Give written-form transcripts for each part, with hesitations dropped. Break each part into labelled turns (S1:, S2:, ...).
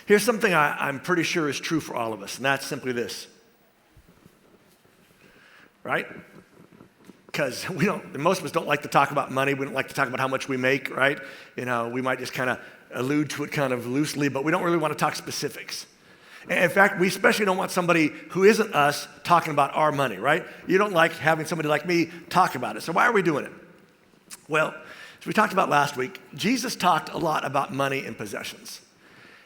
S1: Here's something I'm pretty sure is true for all of us, and that's simply this. Right? Because most of us don't like to talk about money. We don't like to talk about how much we make, right? We might just kind of allude to it kind of loosely, but we don't really want to talk specifics. And in fact, we especially don't want somebody who isn't us talking about our money, right? You don't like having somebody like me talk about it. So why are we doing it? Well, as we talked about last week, Jesus talked a lot about money and possessions.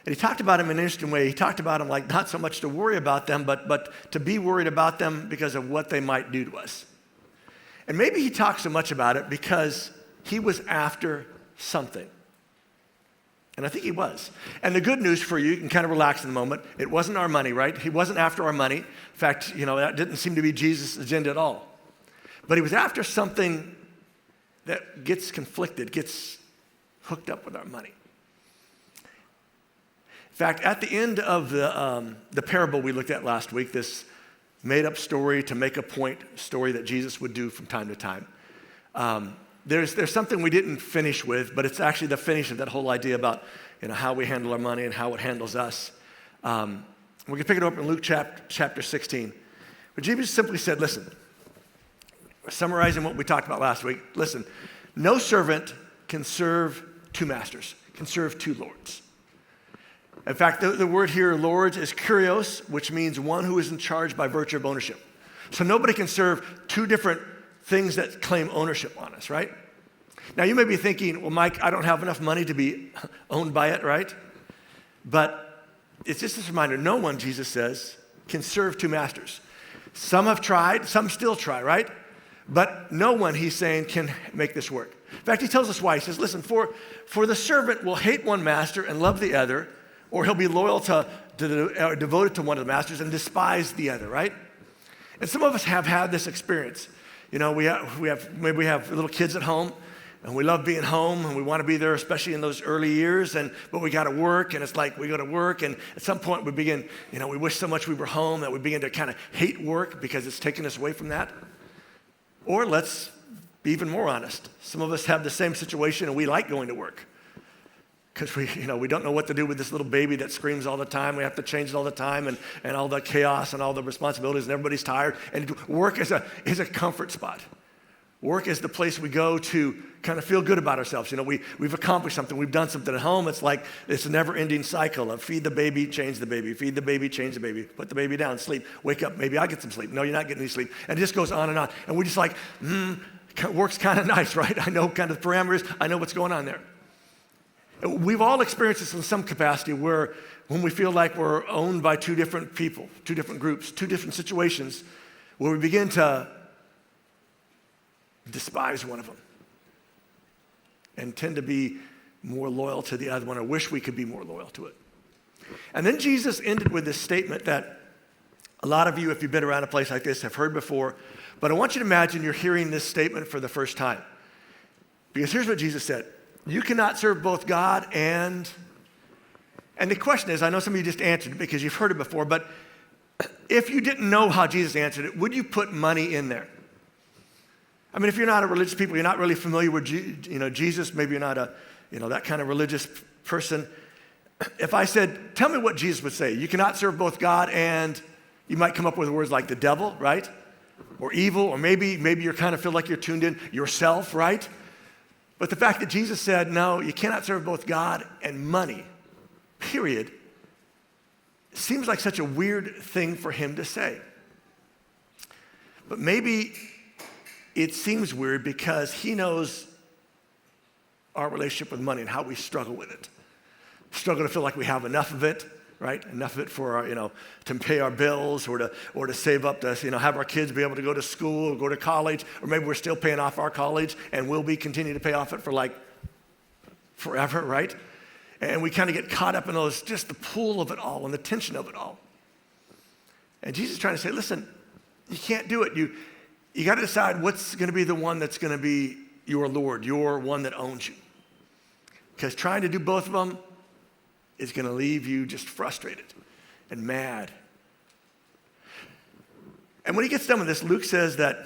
S1: And he talked about them in an interesting way. He talked about them like not so much to worry about them, but to be worried about them because of what they might do to us. And maybe he talked so much about it because he was after something. And I think he was. And the good news for you can kind of relax in a moment, it wasn't our money, right? He wasn't after our money. In fact, that didn't seem to be Jesus' agenda at all. But he was after something that gets conflicted, gets hooked up with our money. In fact, at the end of the parable we looked at last week, this made-up story to make a point story that Jesus would do from time to time, there's something we didn't finish with, but it's actually the finish of that whole idea about how we handle our money and how it handles us. We're going to pick it up in Luke chapter 16. But Jesus simply said, listen, summarizing what we talked about last week, listen, no servant can serve two masters, can serve two lords. In fact, the word here, lords, is kurios, which means one who is in charge by virtue of ownership. So nobody can serve two different things that claim ownership on us, right? Now, you may be thinking, well, Mike, I don't have enough money to be owned by it, right? But it's just this reminder, no one, Jesus says, can serve two masters. Some have tried, some still try, right? But no one, he's saying, can make this work. In fact, he tells us why. He says, listen, for the servant will hate one master and love the other, or he'll be loyal devoted to one of the masters and despise the other, right? And some of us have had this experience. Maybe we have little kids at home, and we love being home, and we want to be there, especially in those early years, but we got to work, and it's like we go to work, and at some point we begin, we wish so much we were home that we begin to kind of hate work because it's taking us away from that. Or let's be even more honest. Some of us have the same situation, and we like going to work. Because we don't know what to do with this little baby that screams all the time. We have to change it all the time, and all the chaos and all the responsibilities, and everybody's tired. And work is a comfort spot. Work is the place we go to kind of feel good about ourselves. We've accomplished something. We've done something at home. It's like it's a never-ending cycle of feed the baby, change the baby, feed the baby, change the baby, put the baby down, sleep, wake up, maybe I get some sleep. No, you're not getting any sleep. And it just goes on. And we're just like, work's kind of nice, right? I know kind of the parameters. I know what's going on there. We've all experienced this in some capacity where when we feel like we're owned by two different people, two different groups, two different situations, where we begin to despise one of them and tend to be more loyal to the other one or wish we could be more loyal to it. And then Jesus ended with this statement that a lot of you, if you've been around a place like this, have heard before, but I want you to imagine you're hearing this statement for the first time. Because here's what Jesus said. You cannot serve both God and the question is, I know some of you just answered it because you've heard it before, but if you didn't know how Jesus answered it, would you put money in there? I mean, if you're not a religious people, you're not really familiar with Jesus, maybe you're not that kind of religious person. If I said, tell me what Jesus would say. You cannot serve both God and you might come up with words like the devil, right? Or evil, or maybe you kind of feel like you're tuned in yourself, right? But the fact that Jesus said, no, you cannot serve both God and money, period, seems like such a weird thing for him to say. But maybe it seems weird because he knows our relationship with money and how we struggle with it. Struggle to feel like we have enough of it, right? Enough of it for our, to pay our bills or to save up to, have our kids be able to go to school or go to college, or maybe we're still paying off our college and we'll be continuing to pay off it for like forever, right? And we kind of get caught up in just the pull of it all and the tension of it all. And Jesus is trying to say, listen, you can't do it. You got to decide what's going to be the one that's going to be your Lord, your one that owns you. Because trying to do both of them is going to leave you just frustrated and mad. And when he gets done with this, Luke says that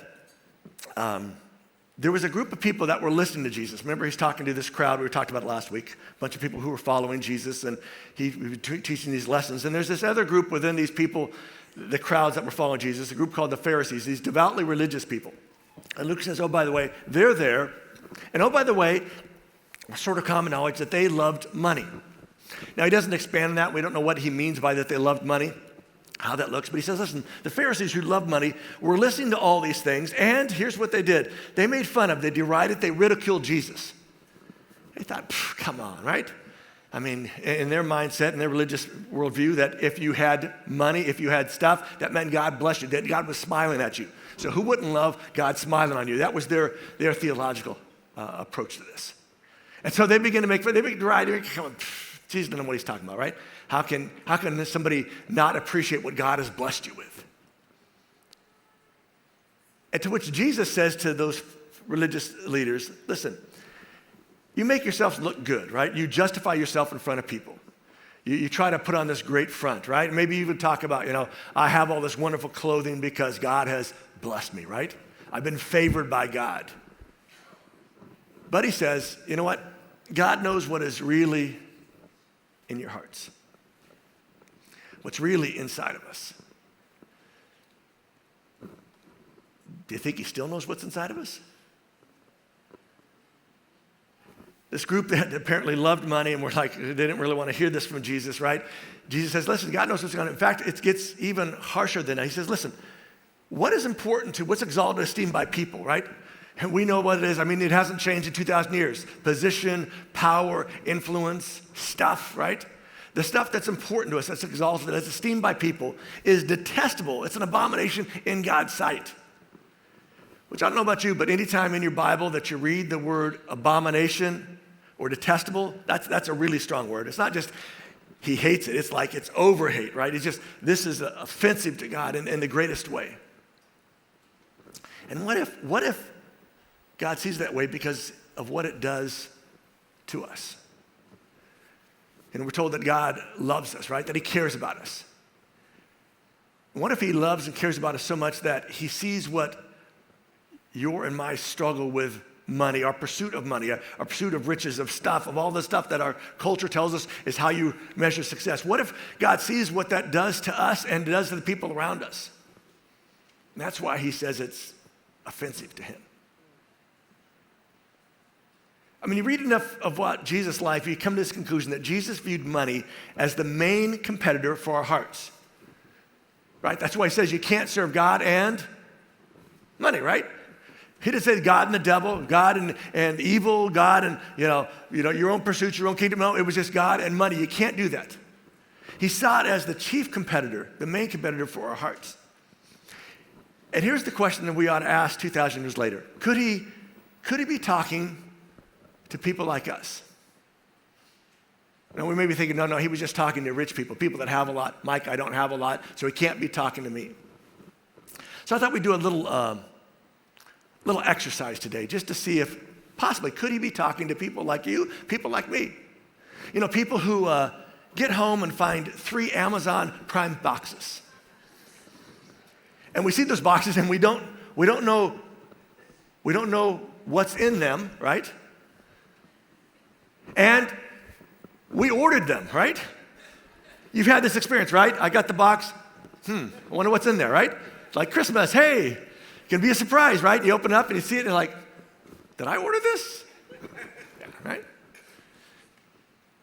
S1: there was a group of people that were listening to Jesus. Remember, he's talking to this crowd. We talked about it last week. A bunch of people who were following Jesus, and he was teaching these lessons. And there's this other group within these people, the crowds that were following Jesus, a group called the Pharisees, these devoutly religious people. And Luke says, oh, by the way, they're there. And oh, by the way, sort of common knowledge that they loved money. Now, he doesn't expand on that. We don't know what he means by that they loved money, how that looks. But he says, listen, the Pharisees who loved money were listening to all these things, and here's what they did. They made fun of, they derided, they ridiculed Jesus. They thought, come on, right? I mean, in their mindset, in their religious worldview, that if you had money, if you had stuff, that meant God blessed you, that God was smiling at you. So who wouldn't love God smiling on you? That was their theological approach to this. And so they begin to make fun, they begin to deride, Jesus doesn't know what he's talking about, right? How can somebody not appreciate what God has blessed you with? And to which Jesus says to those religious leaders, listen, you make yourselves look good, right? You justify yourself in front of people. You try to put on this great front, right? Maybe you even talk about, I have all this wonderful clothing because God has blessed me, right? I've been favored by God. But he says, you know what? God knows what is really in your hearts. What's really inside of us. Do you think he still knows what's inside of us? This group that apparently loved money and were like, they didn't really want to hear this from Jesus, right? Jesus says, listen, God knows what's going on. In fact, it gets even harsher than that. He says, listen, what's exalted and esteemed by people, right? And we know what it is. I mean, it hasn't changed in 2,000 years. Position, power, influence, stuff, right? The stuff that's important to us, that's exalted, that's esteemed by people, is detestable. It's an abomination in God's sight. Which I don't know about you, but anytime in your Bible that you read the word abomination or detestable, that's a really strong word. It's not just he hates it. It's like it's over-hate, right? It's just, this is offensive to God in the greatest way. And what if God sees that way because of what it does to us? And we're told that God loves us, right? That he cares about us. What if he loves and cares about us so much that he sees what your and my struggle with money, our pursuit of money, our pursuit of riches, of stuff, of all the stuff that our culture tells us is how you measure success? What if God sees what that does to us and does to the people around us? And that's why he says it's offensive to him. I mean, you read enough of what Jesus' life, you come to this conclusion that Jesus viewed money as the main competitor for our hearts. Right? That's why he says you can't serve God and money, right? He didn't say God and the devil, God and evil, God and your own pursuits, your own kingdom. No, it was just God and money. You can't do that. He saw it as the chief competitor, the main competitor for our hearts. And here's the question that we ought to ask 2,000 years later. Could he be talking to people like us? Now, we may be thinking, no, he was just talking to rich people that have a lot. Mike, I don't have a lot, so he can't be talking to me. So I thought we'd do a little exercise today just to see if possibly could he be talking to people like you, people like me. People who get home and find 3 Amazon Prime boxes. And we see those boxes and we don't know what's in them, right? And we ordered them, right? You've had this experience, right? I got the box. I wonder what's in there, right? It's like Christmas. Hey, it can be a surprise, right? You open it up and you see it and you're like, did I order this? Yeah, right?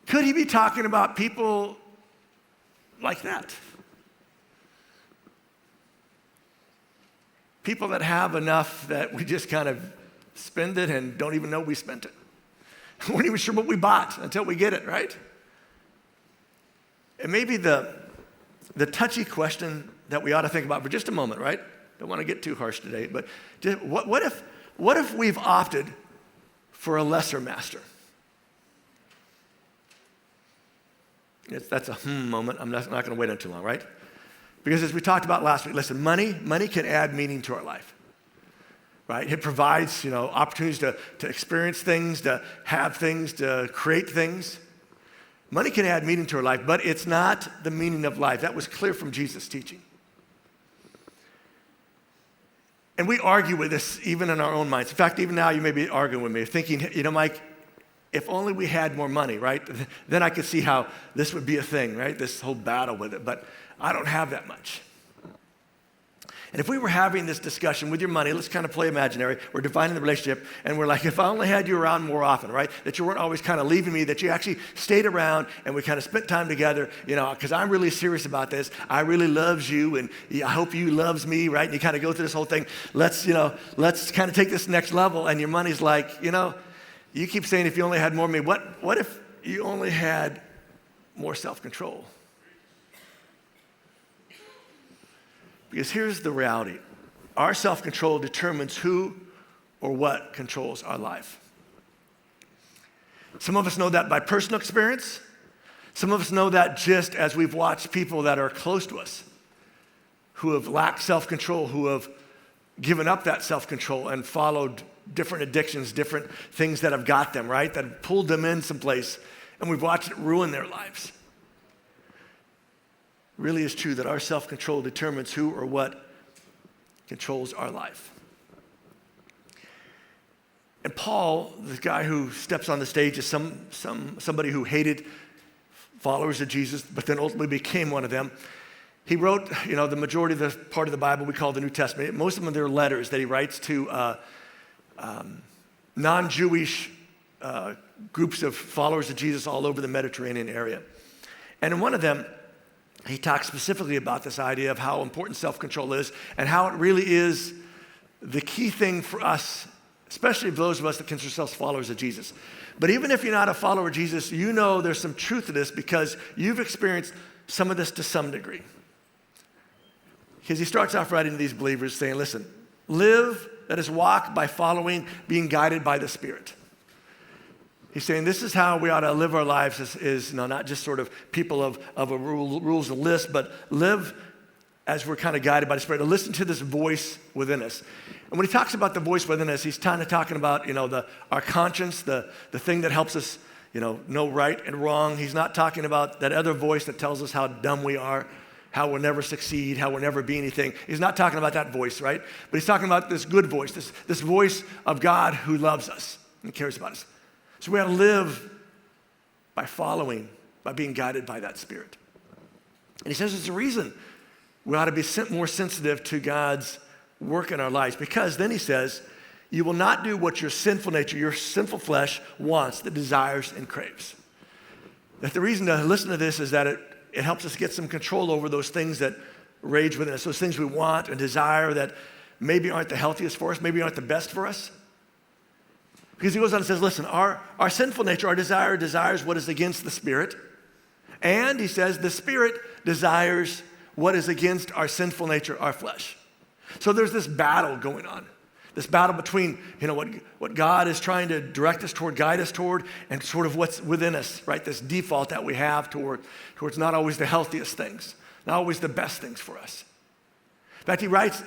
S1: Could he be talking about people like that? People that have enough that we just kind of spend it and don't even know we spent it. We weren't even sure what we bought until we get it, right? And maybe the touchy question that we ought to think about for just a moment, right? Don't want to get too harsh today, but what if we've opted for a lesser master? That's a moment. I'm not going to wait on too long, right? Because as we talked about last week, listen, money can add meaning to our life. Right? It provides, opportunities to experience things, to have things, to create things. Money can add meaning to our life, but it's not the meaning of life. That was clear from Jesus' teaching. And we argue with this even in our own minds. In fact, even now you may be arguing with me, thinking, Mike, if only we had more money, right? Then I could see how this would be a thing, right? This whole battle with it, but I don't have that much. And if we were having this discussion with your money, let's kind of play imaginary, we're defining the relationship, and we're like, if I only had you around more often, right? That you weren't always kind of leaving me, that you actually stayed around and we kind of spent time together, because I'm really serious about this. I really loves you, and I hope you loves me, right? And you kind of go through this whole thing. Let's kind of take this next level, and your money's like, you keep saying if you only had more of me. What if you only had more self-control? Because here's the reality. Our self-control determines who or what controls our life. Some of us know that by personal experience. Some of us know that just as we've watched people that are close to us who have lacked self-control, who have given up that self-control and followed different addictions, different things that have got them, right? That have pulled them in someplace, and we've watched it ruin their lives. It really is true that our self-control determines who or what controls our life. And Paul, the guy who steps on the stage, is somebody who hated followers of Jesus, but then ultimately became one of them. He wrote, the majority of the part of the Bible we call the New Testament. Most of them are letters that he writes to non-Jewish groups of followers of Jesus all over the Mediterranean area. And in one of them, he talks specifically about this idea of how important self-control is and how it really is the key thing for us, especially those of us that consider ourselves followers of Jesus. But even if you're not a follower of Jesus, there's some truth to this because you've experienced some of this to some degree. Because he starts off writing to these believers saying, listen, live, that is walk by following, being guided by the Spirit. He's saying this is how we ought to live our lives is not just sort of people of a rules and list, but live as we're kind of guided by the Spirit, to listen to this voice within us. And when he talks about the voice within us, he's kind of talking about, our conscience, the thing that helps us, know right and wrong. He's not talking about that other voice that tells us how dumb we are, how we'll never succeed, how we'll never be anything. He's not talking about that voice, right? But he's talking about this good voice, this voice of God who loves us and cares about us. So we ought to live by following, by being guided by that Spirit. And he says there's a reason we ought to be more sensitive to God's work in our lives, because then he says, you will not do what your sinful nature, your sinful flesh wants, that desires and craves. That the reason to listen to this is that it helps us get some control over those things that rage within us, those things we want and desire that maybe aren't the healthiest for us, maybe aren't the best for us. Because he goes on and says, listen, our sinful nature, our desire desires what is against the Spirit. And he says the Spirit desires what is against our sinful nature, our flesh. So there's this battle going on. This battle between, what God is trying to direct us toward, guide us toward, and sort of what's within us, right? This default that we have towards not always the healthiest things, not always the best things for us. In fact, he writes,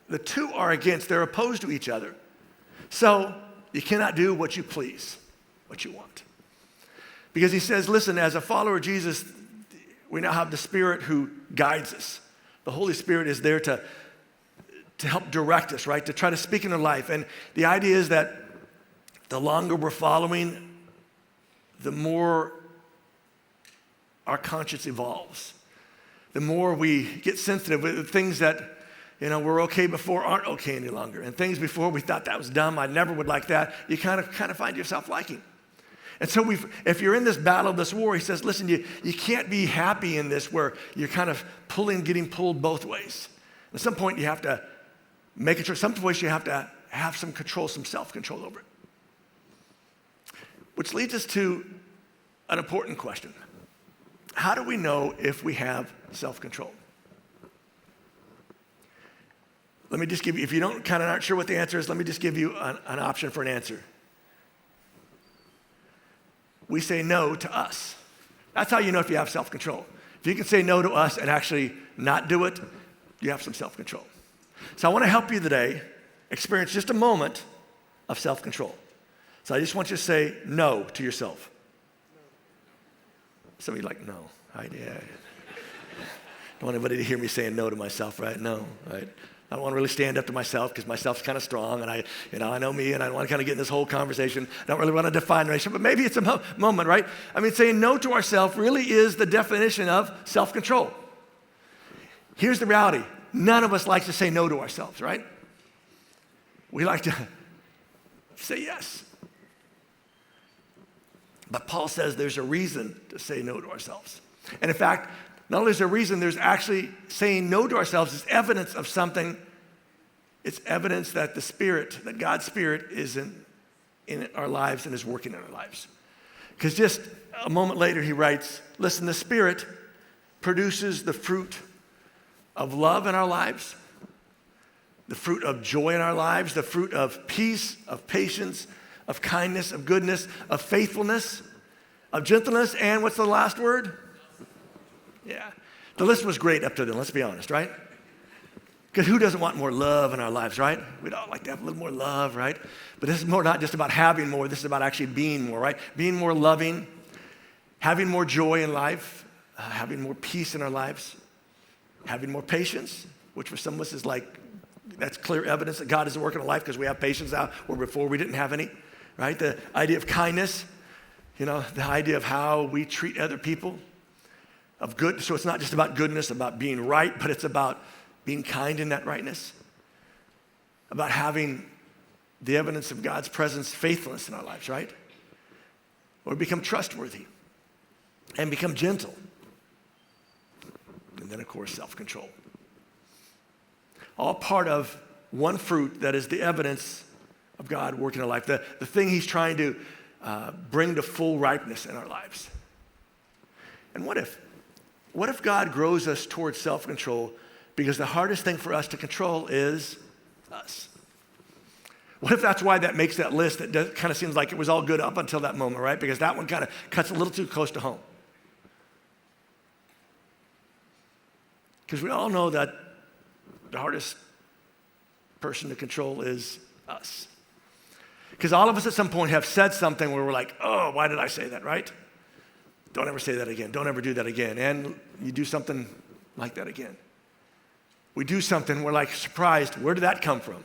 S1: the two are against, they're opposed to each other. So you cannot do what you please, what you want. Because he says, listen, as a follower of Jesus, we now have the Spirit who guides us. The Holy Spirit is there to help direct us, right? To try to speak into life. And the idea is that the longer we're following, the more our conscience evolves. The more we get sensitive with things that, were okay before aren't okay any longer. And things before we thought that was dumb, I never would like that, you kind of find yourself liking. And so if you're in this battle, this war, he says, listen, you can't be happy in this where you're kind of getting pulled both ways. At some point, you have to make a choice. Some voice you have to have some control, some self-control over it. Which leads us to an important question. How do we know if we have self-control? Let me just give you, if you aren't sure what the answer is, let me just give you an option for an answer. We say no to us. That's how you know if you have self-control. If you can say no to us and actually not do it, you have some self-control. So I want to help you today experience just a moment of self-control. So I just want you to say no to yourself. Some of you are like, no. Yeah. Don't want anybody to hear me saying no to myself, right? No, right? I don't want to really stand up to myself because myself's kind of strong, and I know me, and I don't want to kind of get in this whole conversation. I don't really want to define relationship, but maybe it's a moment, right? I mean, saying no to ourselves really is the definition of self-control. Here's the reality. None of us likes to say no to ourselves, right? We like to say yes. But Paul says there's a reason to say no to ourselves. And in fact, not only is there a reason, there's actually saying no to ourselves is evidence of something. It's evidence that the Spirit, that God's Spirit is in our lives and is working in our lives. Because just a moment later he writes, listen, the Spirit produces the fruit of love in our lives, the fruit of joy in our lives, the fruit of peace, of patience, of kindness, of goodness, of faithfulness, of gentleness, and what's the last word? Yeah. The list was great up to then, let's be honest, right? Because who doesn't want more love in our lives, right? We'd all like to have a little more love, right? But this is more not just about having more, this is about actually being more, right? Being more loving, having more joy in life, having more peace in our lives, having more patience, which for some of us is like, that's clear evidence that God is working in life because we have patience now where before we didn't have any, right? The idea of kindness, the idea of how we treat other people, of good. So it's not just about goodness, about being right, but it's about being kind in that rightness, about having the evidence of God's presence, faithfulness in our lives, right? Or become trustworthy and become gentle. And then, of course, self-control. All part of one fruit that is the evidence of God working in our life, the thing he's trying to bring to full ripeness in our lives. And what if God grows us towards self-control because the hardest thing for us to control is us? What if that's why that makes that list that kind of seems like it was all good up until that moment, right? Because that one kind of cuts a little too close to home. Because we all know that the hardest person to control is us. Because all of us at some point have said something where we're like, oh, why did I say that, right? Don't ever say that again. Don't ever do that again. And you do something like that again. We do something, we're like surprised, where did that come from?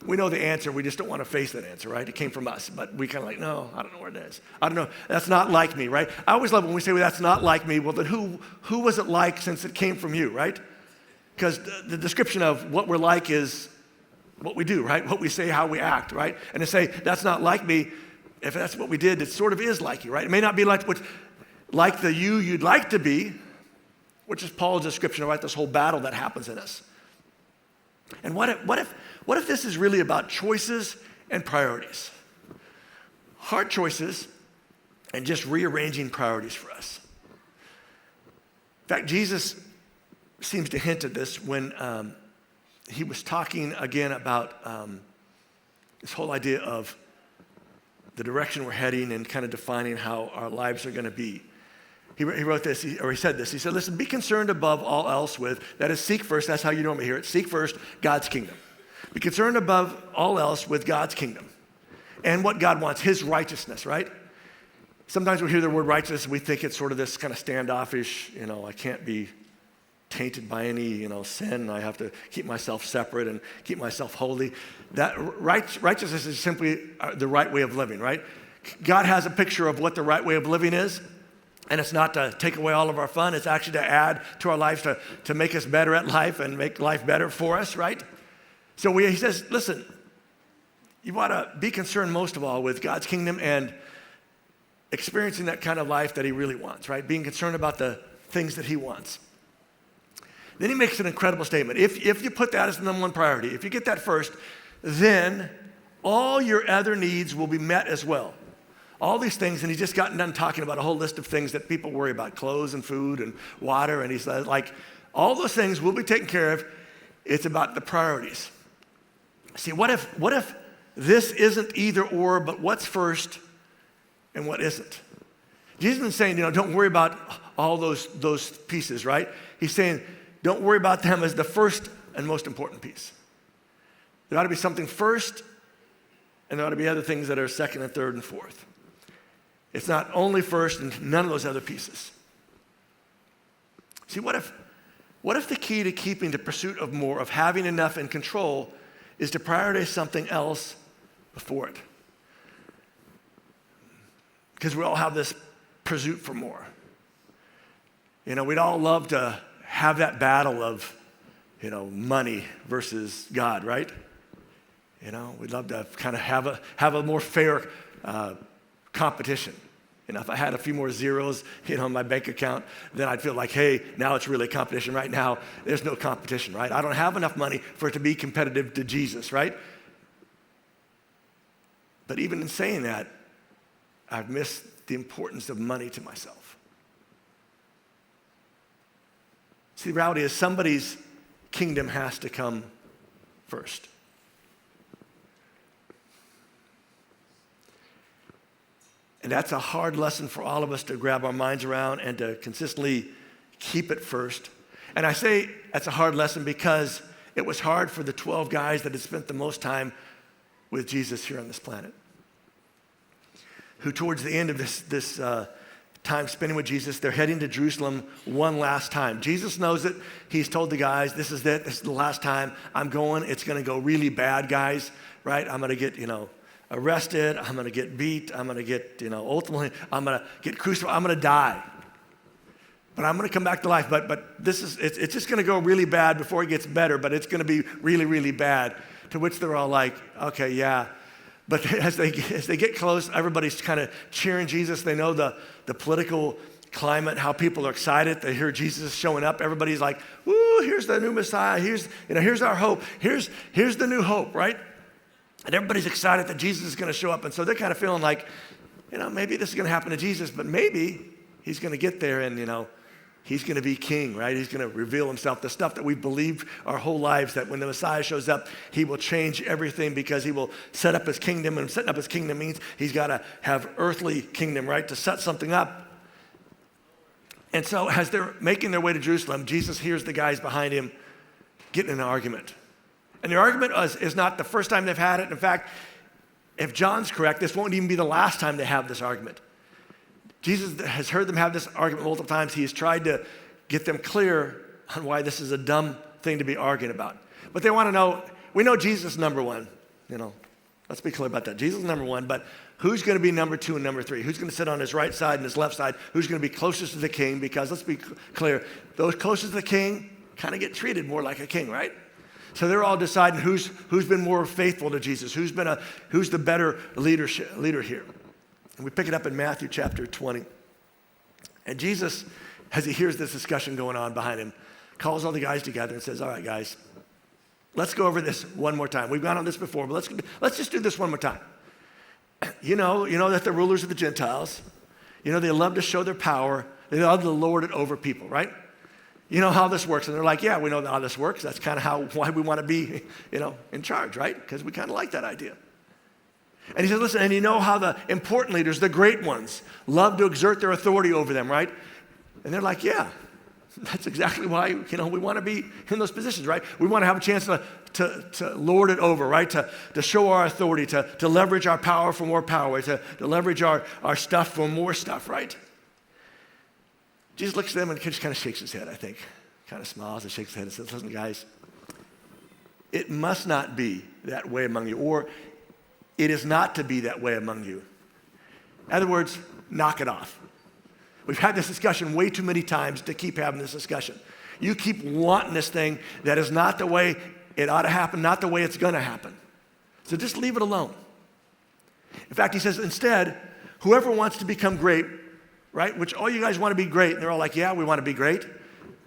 S1: We know the answer, we just don't want to face that answer, right? It came from us, but we kind of like, no, I don't know where it is. I don't know, that's not like me, right? I always love when we say, well, that's not like me. Well, then who was it like since it came from you, right? Because the description of what we're like is what we do, right? What we say, how we act, right? And to say, that's not like me, if that's what we did, it sort of is like you, right? It may not be like the you you'd like to be, which is Paul's description of right, this whole battle that happens in us. And what if this is really about choices and priorities? Hard choices and just rearranging priorities for us. In fact, Jesus seems to hint at this when he was talking again about this whole idea of the direction we're heading and kind of defining how our lives are going to be. He wrote this, he said this. He said, listen, be concerned above all else with, that is, seek first, that's how you normally hear it, seek first God's kingdom. Be concerned above all else with God's kingdom and what God wants, his righteousness, right? Sometimes we hear the word righteousness and we think it's sort of this kind of standoffish, I can't be tainted by any, sin. I have to keep myself separate and keep myself holy. That righteousness is simply the right way of living, right? God has a picture of what the right way of living is. And it's not to take away all of our fun. It's actually to add to our lives to make us better at life and make life better for us, right? So he says, listen, you want to be concerned most of all with God's kingdom and experiencing that kind of life that he really wants, right? Being concerned about the things that he wants. Then he makes an incredible statement. If you put that as the number one priority, if you get that first, then all your other needs will be met as well. All these things, and he's just gotten done talking about a whole list of things that people worry about, clothes and food and water, and he says, all those things will be taken care of. It's about the priorities. See, what if this isn't either or, but what's first and what isn't? Jesus isn't saying, don't worry about all those pieces, right? He's saying, don't worry about them as the first and most important piece. There ought to be something first, and there ought to be other things that are second and third and fourth. It's not only first and none of those other pieces. See, what if the key to keeping the pursuit of more, of having enough and control, is to prioritize something else before it? Because we all have this pursuit for more. We'd all love to have that battle of, money versus God, right? We'd love to kind of have a more fair competition. If I had a few more zeros, in my bank account, then I'd feel like, hey, now it's really competition. Right now, there's no competition, right? I don't have enough money for it to be competitive to Jesus, right? But even in saying that, I've missed the importance of money to myself. See, the reality is somebody's kingdom has to come first. And that's a hard lesson for all of us to grab our minds around and to consistently keep it first. And I say that's a hard lesson because it was hard for the 12 guys that had spent the most time with Jesus here on this planet, who towards the end of this time spending with Jesus, they're heading to Jerusalem one last time. Jesus knows it. He's told the guys, this is it. This is the last time I'm going. It's going to go really bad, guys, right? I'm going to get, arrested. I'm going to get beat. I'm going to get, ultimately, I'm going to get crucified. I'm going to die. But I'm going to come back to life. But it's just going to go really bad before it gets better, but it's going to be really, really bad. To which they're all like, okay, yeah. But as they get close, everybody's kind of cheering Jesus. They know the political climate, how people are excited. They hear Jesus showing up. Everybody's like, woo, here's the new Messiah. Here's our hope. Here's the new hope, right? And everybody's excited that Jesus is going to show up. And so they're kind of feeling like, maybe this is going to happen to Jesus, but maybe he's going to get there and, he's going to be king, right? He's going to reveal himself. The stuff that we've believed our whole lives, that when the Messiah shows up, he will change everything because he will set up his kingdom. And setting up his kingdom means he's got to have earthly kingdom, right? To set something up. And so as they're making their way to Jerusalem, Jesus hears the guys behind him getting in an argument. And the argument is not the first time they've had it. In fact, if John's correct, this won't even be the last time they have this argument. Jesus has heard them have this argument multiple times. He has tried to get them clear on why this is a dumb thing to be arguing about. But they want to know, we know Jesus is number one. Let's be clear about that. Jesus is number one, but who's going to be number two and number three? Who's going to sit on his right side and his left side? Who's going to be closest to the king? Because let's be clear, those closest to the king kind of get treated more like a king, right? So they're all deciding who's been more faithful to Jesus, who's the better leader here. And we pick it up in Matthew chapter 20. And Jesus, as he hears this discussion going on behind him, calls all the guys together and says, all right, guys, let's go over this one more time. We've gone on this before, but let's just do this one more time. You know that the rulers of the Gentiles, they love to show their power. They love to lord it over people, right? You know how this works. And they're like, yeah, we know how this works. That's kind of why we want to be, in charge, right? Because we kind of like that idea. And he says, listen, and you know how the important leaders, the great ones, love to exert their authority over them, right? And they're like, yeah, that's exactly why, we want to be in those positions, right? We want to have a chance to lord it over, right? To show our authority, to leverage our power for more power, to leverage our stuff for more stuff, right? Jesus looks at them and just kind of shakes his head, I think. Kind of smiles and shakes his head and says, listen, guys, it must not be that way among you, or it is not to be that way among you. In other words, knock it off. We've had this discussion way too many times to keep having this discussion. You keep wanting this thing that is not the way it ought to happen, not the way it's going to happen. So just leave it alone. In fact, he says, instead, whoever wants to become great, right, which all you guys want to be great, and they're all like, yeah, we want to be great.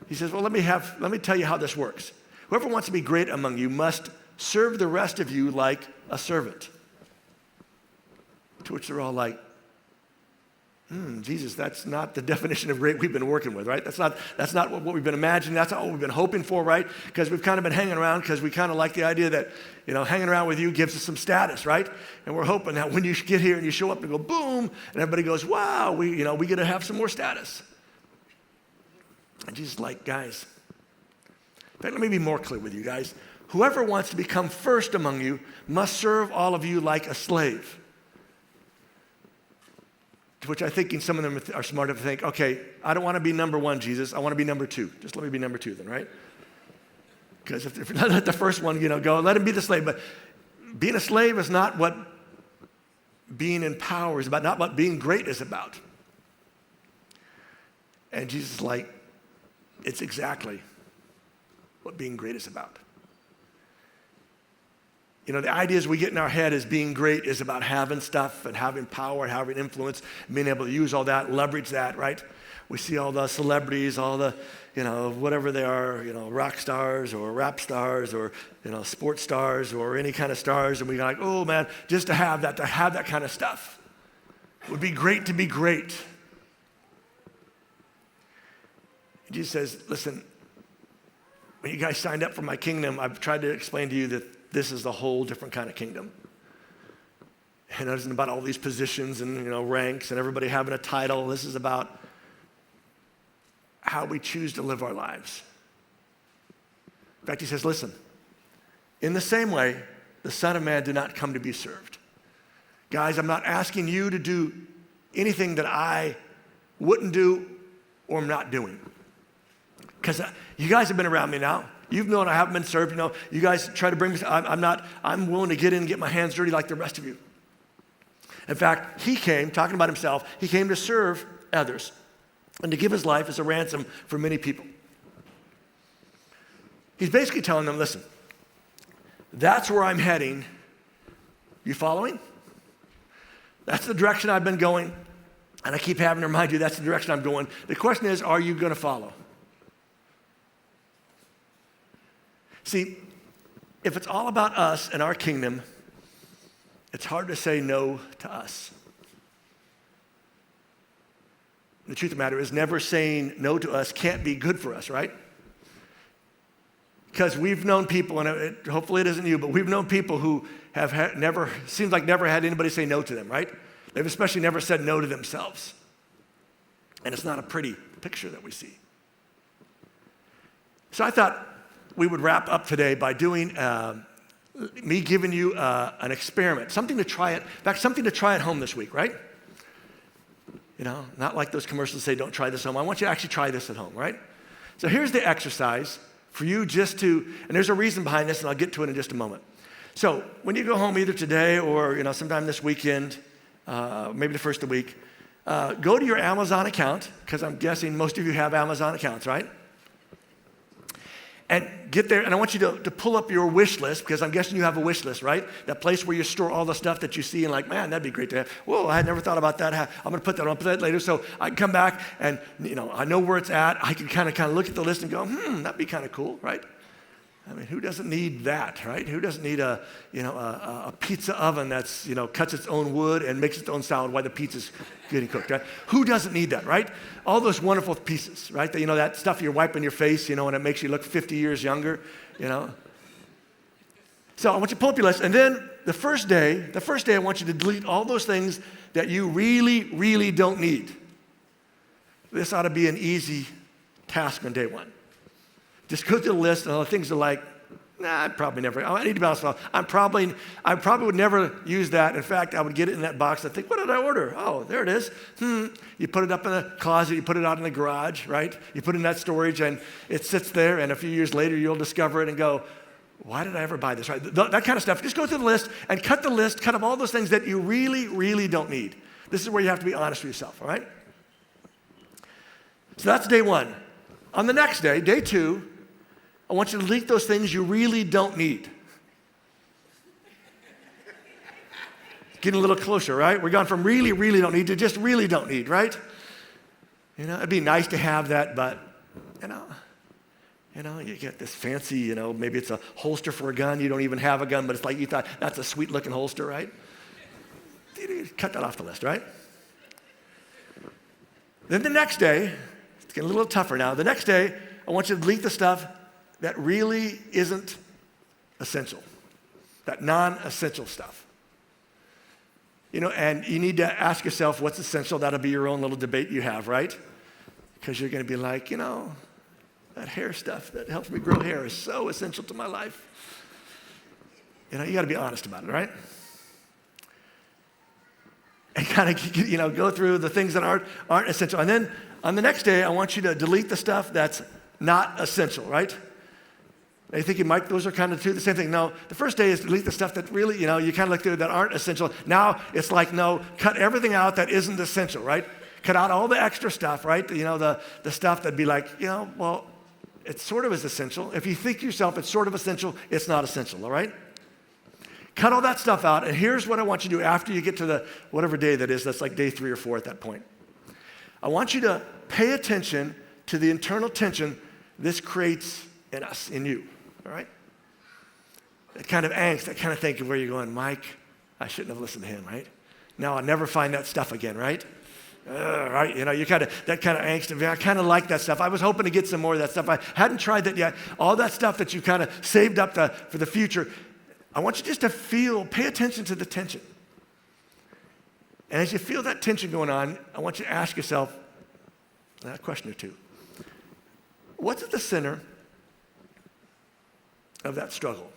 S1: He says, well, let me tell you how this works. Whoever wants to be great among you must serve the rest of you like a servant. To which they're all like, Jesus, that's not the definition of great we've been working with, right? That's not what we've been imagining. That's not what we've been hoping for, right? Because we've kind of been hanging around because we kind of like the idea that, hanging around with you gives us some status, right? And we're hoping that when you get here and you show up and go boom, and everybody goes, wow, we get to have some more status. And Jesus is like, guys, in fact, let me be more clear with you guys. Whoever wants to become first among you must serve all of you like a slave. To which I think some of them are smart enough to think, okay, I don't want to be number one, Jesus. I want to be number two. Just let me be number two then, right? Because if you let the first one, go, let him be the slave. But being a slave is not what being in power is about, not what being great is about. And Jesus is like, it's exactly what being great is about. The ideas we get in our head as being great is about having stuff and having power and having influence, being able to use all that, leverage that, right? We see all the celebrities, all the, whatever they are, rock stars or rap stars or, sports stars or any kind of stars. And we're like, oh man, just to have that kind of stuff. It would be great to be great. Jesus says, listen, when you guys signed up for my kingdom, I've tried to explain to you that this is a whole different kind of kingdom. And it isn't about all these positions and, ranks and everybody having a title. This is about how we choose to live our lives. In fact, he says, listen, in the same way, the Son of Man did not come to be served. Guys, I'm not asking you to do anything that I wouldn't do or am not doing. Because you guys have been around me now. You've known I haven't been served. You guys try to bring me, I'm willing to get in and get my hands dirty like the rest of you. In fact, he came, talking about himself, he came to serve others and to give his life as a ransom for many people. He's basically telling them, listen, that's where I'm heading. You following? That's the direction I've been going. And I keep having to remind you that's the direction I'm going. The question is, are you going to follow? See, if it's all about us and our kingdom, it's hard to say no to us. The truth of the matter is never saying no to us can't be good for us, right? Because we've known people, and hopefully it isn't you, but we've known people who have never had anybody say no to them, right? They've especially never said no to themselves. And it's not a pretty picture that we see. So I thought we would wrap up today by doing, me giving you an experiment, something to try it, in fact, something to try at home this week, right? Not like those commercials say, don't try this at home. I want you to actually try this at home, right? So here's the exercise for you just to, and there's a reason behind this, and I'll get to it in just a moment. So when you go home either today or, sometime this weekend, maybe the first of the week, go to your Amazon account, because I'm guessing most of you have Amazon accounts, right? And get there, and I want you to pull up your wish list, because I'm guessing you have a wish list, right? That place where you store all the stuff that you see and like, man, that'd be great to have. Whoa, I had never thought about that. I'm going to put that on, I'll put that later. So I can come back and, I know where it's at. I can kind of look at the list and go, that'd be kind of cool, right? I mean, who doesn't need that, right? Who doesn't need a pizza oven that's, cuts its own wood and makes its own salad while the pizza's getting cooked, right? Who doesn't need that, right? All those wonderful pieces, right? That, that stuff you're wiping your face, and it makes you look 50 years younger, So I want you to pull up your list, and then the first day I want you to delete all those things that you really, really don't need. This ought to be an easy task on day one. Just go through the list and all the things are like, I probably never, I need to be honest with you, I probably would never use that. In fact, I would get it in that box. I think, what did I order? Oh, there it is. You put it up in the closet, you put it out in the garage, right? You put it in that storage and it sits there, and a few years later you'll discover it and go, why did I ever buy this, right? That kind of stuff. Just go through the list and cut up all those things that you really, really don't need. This is where you have to be honest with yourself, all right? So that's day one. On the next day, day two, I want you to delete those things you really don't need. Getting a little closer, right? We're going from really, really don't need to just really don't need, right? It'd be nice to have that, but, you get this fancy, maybe it's a holster for a gun. You don't even have a gun, but it's like you thought, that's a sweet looking holster, right? Cut that off the list, right? Then the next day, it's getting a little tougher now. The next day, I want you to delete the stuff that really isn't essential, that non-essential stuff. And you need to ask yourself what's essential. That'll be your own little debate you have, right? Because you're going to be like, that hair stuff that helps me grow hair is so essential to my life. You got to be honest about it, right? And kind of, go through the things that aren't essential. And then on the next day, I want you to delete the stuff that's not essential, right? Are you thinking, Mike, those are kind of the same thing? No, the first day is delete the stuff that really, you kind of look through that aren't essential. Now it's like, no, cut everything out that isn't essential, right? Cut out all the extra stuff, right? The stuff that'd be like, well, it sort of is essential. If you think yourself it's sort of essential, it's not essential, all right? Cut all that stuff out, and here's what I want you to do after you get to the whatever day that is. That's like day 3 or 4 at that point. I want you to pay attention to the internal tension this creates in us, in you, all right? That kind of angst, that kind of thinking where you're going, Mike, I shouldn't have listened to him, right? Now I'll never find that stuff again, right? Right, you kind of, that kind of angst. I kind of like that stuff. I was hoping to get some more of that stuff. I hadn't tried that yet. All that stuff that you kind of saved up for the future. I want you just to pay attention to the tension. And as you feel that tension going on, I want you to ask yourself a question or two. What's at the center of that struggle?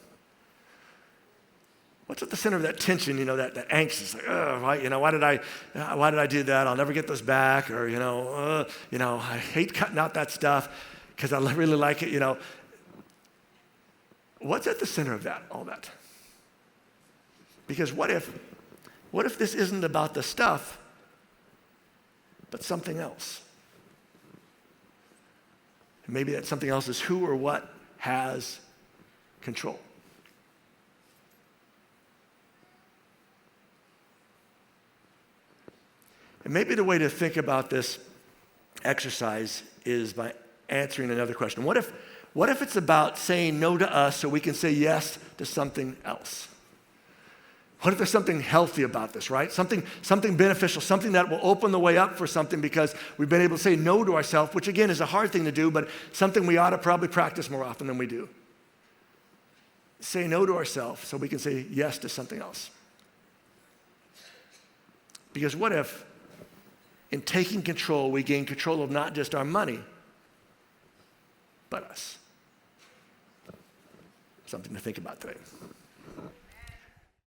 S1: What's at the center of that tension, that angst? It's like, right, why did I do that? I'll never get those back. Or, I hate cutting out that stuff because I really like it, What's at the center of all that? Because what if this isn't about the stuff, but something else? Maybe that something else is who or what has control. And maybe the way to think about this exercise is by answering another question. What if it's about saying no to us so we can say yes to something else? What if there's something healthy about this, right? Something beneficial, something that will open the way up for something because we've been able to say no to ourselves, which again is a hard thing to do, but something we ought to probably practice more often than we do. Say no to ourselves so we can say yes to something else. Because what if in taking control, we gain control of not just our money, but us? Something to think about today.